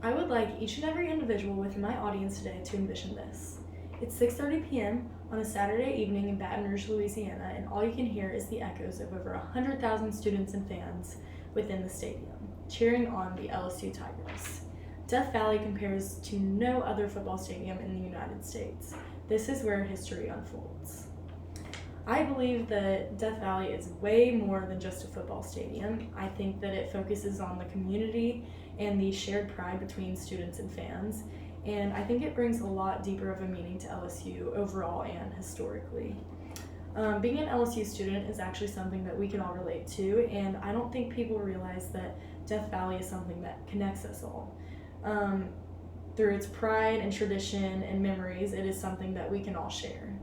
I would like each and every individual within my audience today to envision this. It's 6:30 p.m. on a Saturday evening in Baton Rouge, Louisiana, and all you can hear is the echoes of over 100,000 students and fans within the stadium, cheering on the LSU Tigers. Death Valley compares to no other football stadium in the United States. This is where history unfolds. I believe that Death Valley is way more than just a football stadium. I think that it focuses on the community and the shared pride between students and fans, and I think it brings a lot deeper of a meaning to LSU overall and historically. Being an LSU student is actually something that we can all relate to, and I don't think people realize that Death Valley is something that connects us all. Through its pride and tradition and memories, it is something that we can all share.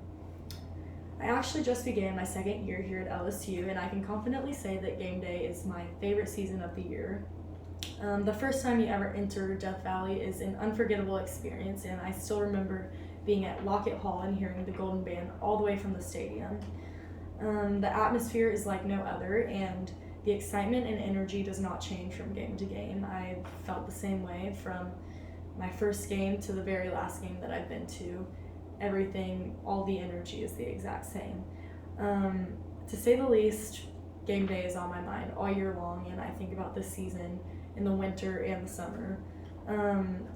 I actually just began my second year here at LSU, and I can confidently say that game day is my favorite season of the year. The first time you ever enter Death Valley is an unforgettable experience, and I still remember being at Lockett Hall and hearing the Golden Band all the way from the stadium. The atmosphere is like no other, and the excitement and energy does not change from game to game. I felt the same way from my first game to the very last game that I've been to. Everything, all the energy is the exact same. To say the least, game day is on my mind all year long, and I think about this season in the winter and the summer.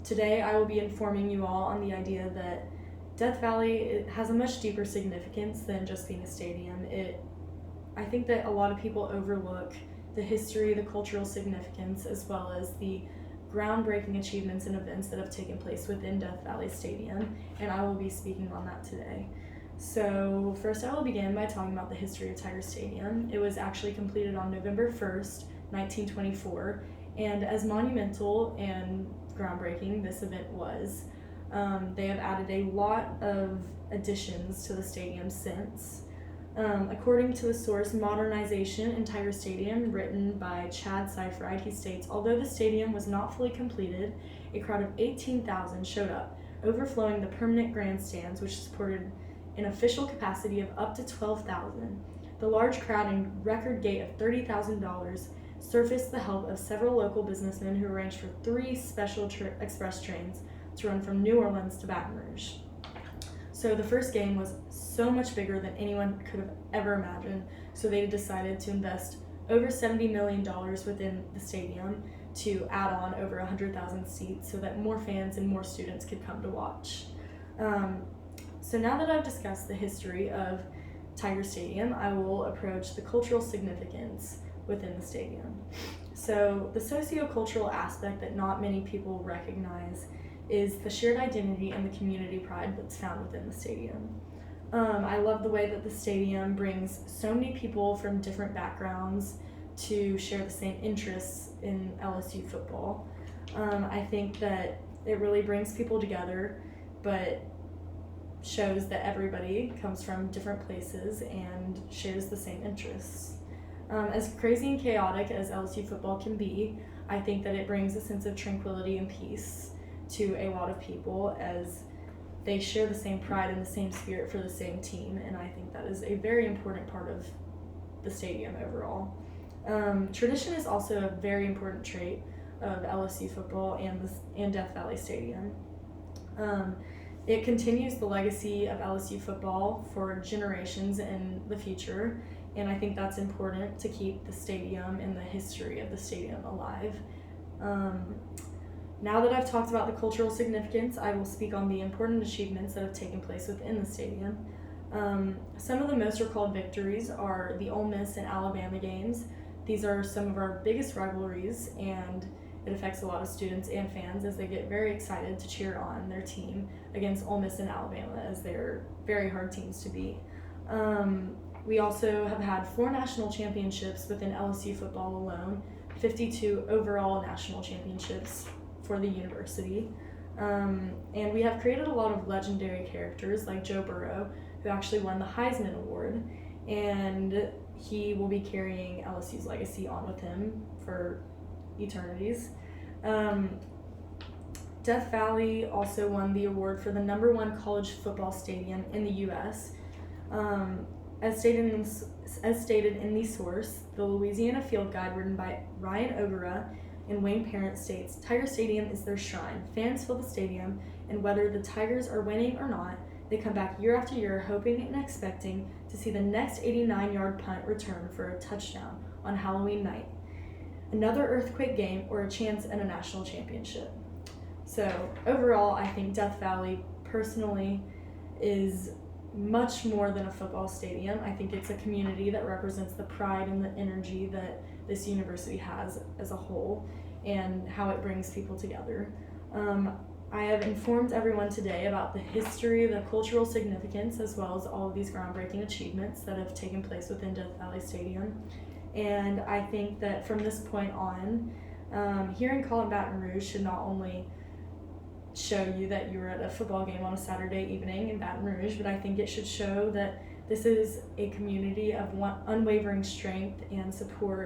Today I will be informing you all on the idea that Death Valley has a much deeper significance than just being a stadium. I think that a lot of people overlook the history, the cultural significance, as well as the groundbreaking achievements and events that have taken place within Death Valley Stadium, and I will be speaking on that today. So first I will begin by talking about the history of Tiger Stadium. It was actually completed on November 1st, 1924, and as monumental and groundbreaking this event was, they have added a lot of additions to the stadium since. According to the source Modernization in Tiger Stadium, written by Chad Seifried, he states, although the stadium was not fully completed, a crowd of 18,000 showed up, overflowing the permanent grandstands, which supported an official capacity of up to 12,000. The large crowd and record gate of $30,000 surfaced the help of several local businessmen who arranged for 3 special express trains to run from New Orleans to Baton Rouge. So the first game was so much bigger than anyone could have ever imagined, so they decided to invest over $70 million within the stadium to add on over 100,000 seats so that more fans and more students could come to watch. So now that I've discussed the history of Tiger Stadium, I will approach the cultural significance within the stadium. So the sociocultural aspect that not many people recognize is the shared identity and the community pride that's found within the stadium. I love the way that the stadium brings so many people from different backgrounds to share the same interests in LSU football. I think that it really brings people together, but shows that everybody comes from different places and shares the same interests. As crazy and chaotic as LSU football can be, I think that it brings a sense of tranquility and peace to a lot of people as they share the same pride and the same spirit for the same team, and I think that is a very important part of the stadium overall. Tradition is also a very important trait of LSU football and Death Valley Stadium. It continues the legacy of LSU football for generations in the future, and I think that's important to keep the stadium and the history of the stadium alive. Now that I've talked about the cultural significance, I will speak on the important achievements that have taken place within the stadium. Some of the most recalled victories are the Ole Miss and Alabama games. These are some of our biggest rivalries, and it affects a lot of students and fans as they get very excited to cheer on their team against Ole Miss and Alabama, as they're very hard teams to beat. We also have had 4 national championships within LSU football alone, 52 overall national championships for the university. And we have created a lot of legendary characters like Joe Burrow, who actually won the Heisman Award, and he will be carrying LSU's legacy on with him for eternities. Death Valley also won the award for the #1 college football stadium in the U.S. As stated in the source, the Louisiana Field Guide, written by Ryan Ogura and Wayne Parent states, Tiger Stadium is their shrine. Fans fill the stadium, and whether the Tigers are winning or not, they come back year after year hoping and expecting to see the next 89-yard punt return for a touchdown on Halloween night, another earthquake game, or a chance at a national championship. So overall, I think Death Valley personally is much more than a football stadium. I think it's a community that represents the pride and the energy that this university has as a whole and how it brings people together. I have informed everyone today about the history, the cultural significance, as well as all of these groundbreaking achievements that have taken place within Death Valley Stadium. And I think that from this point on, hearing Call It Baton Rouge should not only show you that you were at a football game on a Saturday evening in Baton Rouge, but I think it should show that this is a community of unwavering strength and support